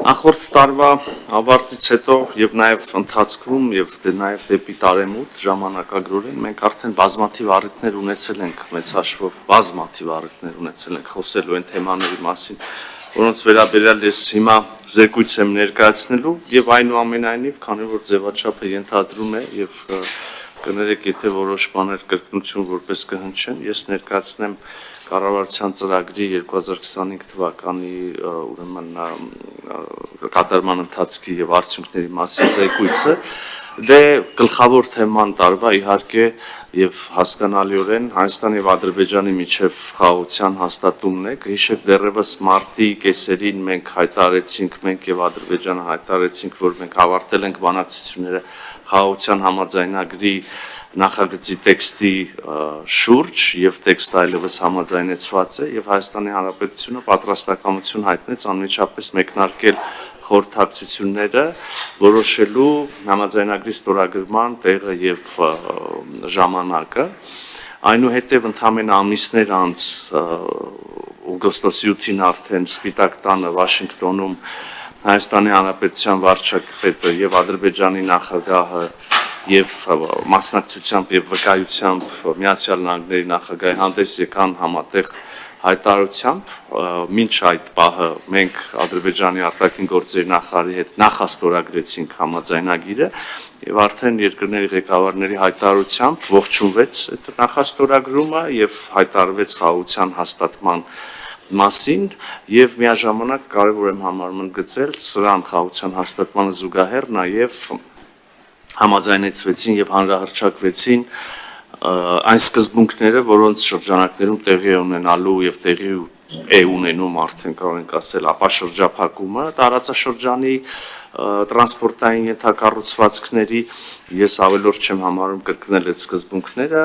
Նախորդ տարվա ավարտից հետո եւ նաեւ ընթացքում եւ նաեւ դեպի տարեմուտ ժամանակագրորեն մենք արդեն բազմաթիվ առիթներ ունեցել ենք մեծ հաշվով բազմաթիվ առիթներ ունեցել ենք խոսելու այն թեմաների մասին, որոնց վերաբերյալ ես հիմա զեկույց եմ ներկայացնելու եւ այնուամենայնիվ, քանի որ ձևաչափը ենթադրում է եւ կներեք, եթե որոշ բաներ կրկնություն որպես կհնչեն, ես ներկայացնեմ կառավարության ծրագրի 2025 թվականի ուրեմն կատարման ընթացքի եւ արդյունքների մասին զեկույցը դե գլխավոր թեման տարվա իհարկե եւ հասկանալիորեն Հայաստանի եւ Ադրբեջանի միջև խաղաղության հաստատումն է հիշեք դեռևս մարտի կեսերին մենք հայտարարեցինք մենք եւ Ադրբեջանը հայտարարեցինք որ մենք ավարտել ենք բանակցությունները խաղաղության համաձայնագրի նախագծի տեքստի շուրջ եւ տեքստը այլևս համաձայնեցված է եւ Հայաստանի Հանրապետությունը պատրաստակամություն հայտնեց անմիջապես մեկնարկել խորհրդակցությունները որոշելու համաձայնագրի ստորագրման տեղը եւ ժամանակը այնուհետեւ ընդամենը ամիսներ անց օգոստոսի 8-ին արդեն Սպիտակ տանը Վաշինգտոնում Հայաստանի Հանրապետության վարչապետը եւ Ադրբեջանի նախագահը եւ մասնակցությամբ եւ վկայությամբ Միացյալ Նահանգների նախագահի հանդես եկան համատեղ հայտարարությամբ մինչ այդ պահը մենք Ադրբեջանի արտաքին գործերի նախարարի հետ նախաստորագրեցինք համաձայնագիրը եւ արդեն երկրների ղեկավարների հայտարարությամբ ողջունվեց այդ նախաստորագրումը եւ հայտարարվեց խաղաղության հաստատման մասին եւ միաժամանակ կարեւոր եմ համարում ընդգծել սրան խաղաղության հաստատմանը զուգահեռ նաեւ համաձայնեցվեցին եւ հանրահռչակվեցին այն սկզբունքները, որոնց շրջանակներում տեղի է ունենալու եւ տեղի է ունենում արդեն կարող ենք ասել ապաշրջափակումը տարածաշրջանի տրանսպորտային ենթակառուցվածքների ես ավելորդ չեմ համարում կրկնել այդ սկզբունքները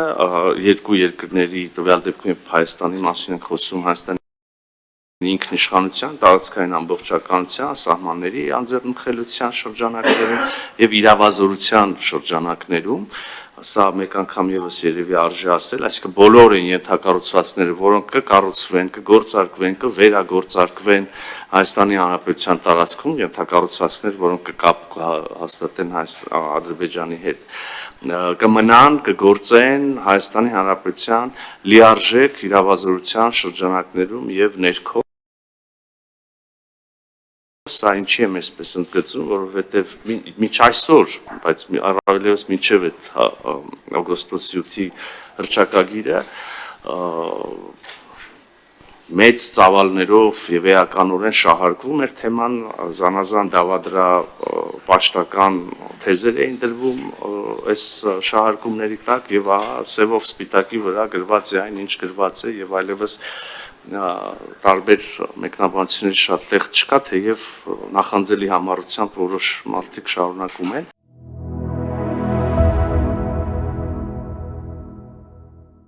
երկու երկրների տվյալ դեպքում Հայաստանի մասին ենք խոսում Հայաստանի ինքնիշխանության, տարածքային ամբողջականության, սահմանների անձեռնմխելիության շրջանակներում եւ իրավազորության շրջանակներում, սա մեկ անգամ եւս երևի արժի ասել, այսինքն բոլոր են ենթակառուցվածքները, որոնք կկառուցվեն, կգործարկվեն, կվերագործարկվեն Հայաստանի Հանրապետության տարածքում, ենթակառուցվածքներ, որոնք կկապ հաստատեն Ադրբեջանի հետ, կմնան, կգործեն Հայաստանի Հանրապետության լիարժեք իրավազորության շրջանակներում եւ ներքո Սա ինչի եմ այսպես ընդգծում, որովհետև միջ այսօր, բայց առավելևս մինչև այդ օգոստոսի 8-ի հռչակագիրը մեծ ծավալներով եւ էականորեն շահարկվում էր թեման զանազան դավադրա պաշտական թեզեր էին դրվում այս շահարկումների տակ եւ ահա սևով սպիտակի վրա գրված է այն ինչ գրված է եւ այլևս տարբեր մեկնաբանությունների շատ տեղ չկա, թեև նախանձելի համառությամբ որոշ մարդիկ շարունակում են